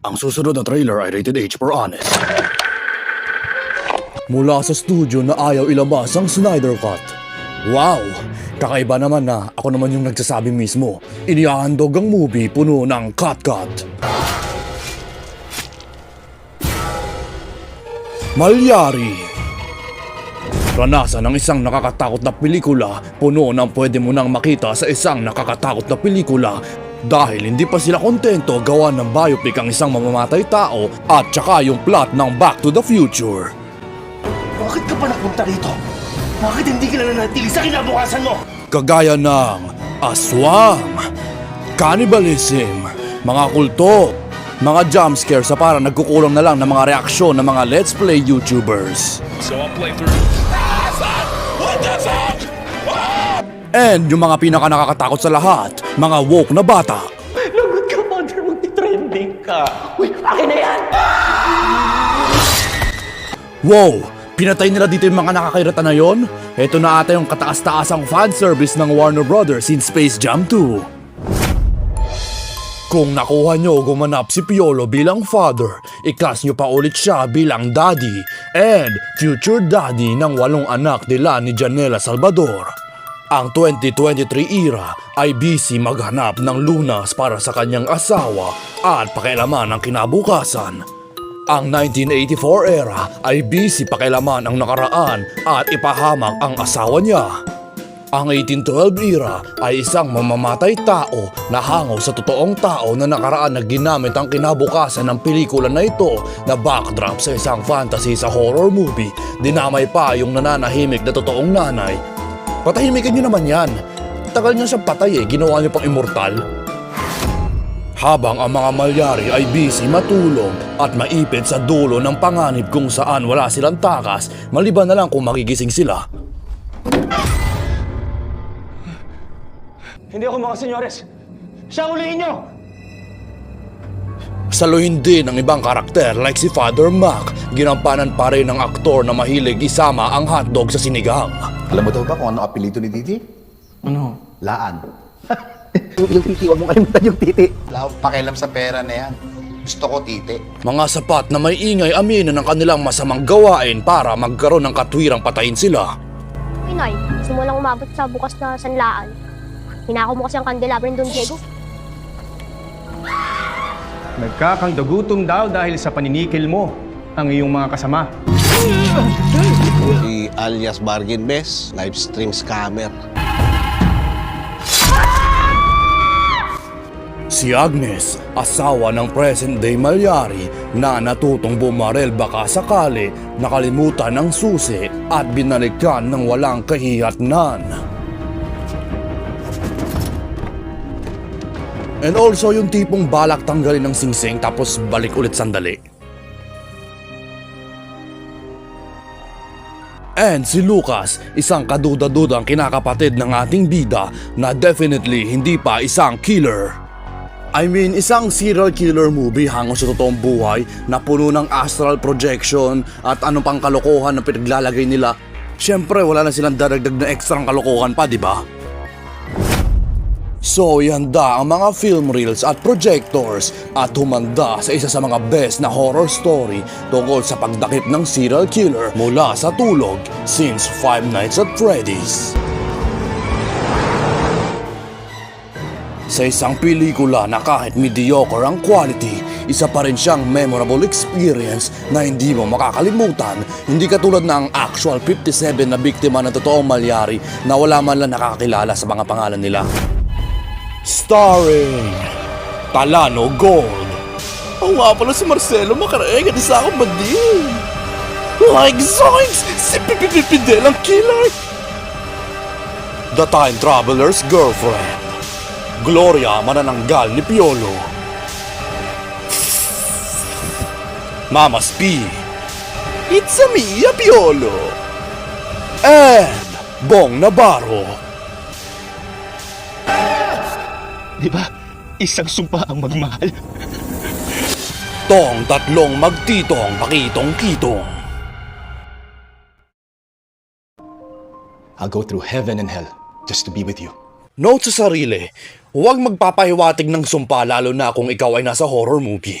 Ang susunod na trailer ay rated H for honest. Mula sa studio na ayaw ilabas ang Snyder Cut. Wow! Kakaiba naman na ako naman yung nagsasabi mismo. Inihahandog ang movie puno ng cut-cut. Malyari. Ranasan ng isang nakakatakot na pelikula, puno ng pwede mo nang makita sa isang nakakatakot na pelikula. Dahil hindi pa sila kontento gawa ng biopic ang isang mamamatay tao at saka yung plot ng Back to the Future. Bakit ka pa napunta rito? Bakit hindi ka na nanatili sa kinabukasan mo? Kagaya ng aswang, cannibalism, mga kulto, mga jumpscare sa parang nagkukulang na lang ng mga reaksyon ng mga Let's Play YouTubers. So I'll play through. What the fuck? And yung mga pinaka nakakatakot sa lahat, mga woke na bata. Lagot ka, Father. Magti-trending ka. Uy, akin na yan! Wow! Pinatay nila dito yung mga nakakairata na yon? Ito na ata yung kataas-taasang fanservice ng Warner Brothers in Space Jam 2. Kung nakuha nyo gumanap si Piolo bilang father, i-cast nyo pa ulit siya bilang daddy and future daddy ng 8 anak nila ni Janela Salvador. Ang 2023 era ay busy maghanap ng lunas para sa kanyang asawa at pakialaman ang kinabukasan. Ang 1984 era ay busy pakialaman ang nakaraan at ipahamak ang asawa niya. Ang 1812 era ay isang mamamatay tao na hango sa totoong tao na nakaraan na ginamit ang kinabukasan ng pelikula na ito na backdrop sa isang fantasy sa horror movie. Dinamay pa yung nananahimik na totoong nanay. Patahimikin nyo naman yan. Tagal niya siyang patay ginawa niyo pang immortal. Habang ang mga Malyari ay busy matulog at maipit sa dulo ng panganib kung saan wala silang takas, maliban na lang kung magigising sila. Hindi ako mga senyores. Siya ulihin nyo! Saluhin din ng ibang karakter like si Father Mac, ginampanan pa rin ng aktor na mahilig isama ang hotdog sa sinigang. Alam mo daw ba kung ano apelido ni Didi? Ano? Laan. Yung titi, huwag mong kalimutan yung titi. Wala akong pakialam sa pera na yan. Gusto ko titi. Mga sapat na may ingay aminin ng kanilang masamang gawain para magkaroon ng katwirang patayin sila. Inay, gusto mo lang umabot sa bukas na sanlaan. Hinako mo kasi ang kandelabro ni Don Diego. Nagkakangdagutom daw dahil sa paninikil mo ang iyong mga kasama. Si alias Bargain Best, live stream scammer. Si Agnes, asawa ng present-day Malyari na natutong bumarel baka sakali, nakalimutan ng susi at binalikan ng walang kahihatnan. And also yung tipong balak tanggalin ng singsing tapos balik ulit sandali. And si Lucas, isang kaduda-dudang kinakapatid ng ating bida na definitely hindi pa isang killer. I mean, isang serial killer movie hango sa totoong buhay na puno ng astral projection at anong pang kalokohan na pinaglalagay nila. Siyempre, wala na silang daragdag na ekstrang kalokohan pa, di ba? So, ihanda ang mga film reels at projectors at humanda sa isa sa mga best na horror story tungkol sa pagdakip ng serial killer mula sa tulog since Five Nights at Freddy's. Sa isang pelikula na kahit mediocre ang quality, isa pa rin siyang memorable experience na hindi mo makakalimutan. Hindi katulad ng actual 57 na biktima ng totoong Malyari na wala man lang nakakilala sa mga pangalan nila. Starring Talano Gold. Oo nga pala si Marcelo Macaraeg at isa akong bading. Like Zoinks! Si Pipipipidel ang killer! The Time Traveler's Girlfriend. Gloria manananggal ni Piolo. Mama's P. It's a me, Piolo. And Bong Navarro. Di ba? Isang sumpa ang magmahal. Tong tatlong magtitong pakitong-kitong. I'll go through heaven and hell just to be with you. Note sa sarili, huwag magpapahiwatig ng sumpa lalo na kung ikaw ay nasa horror movie.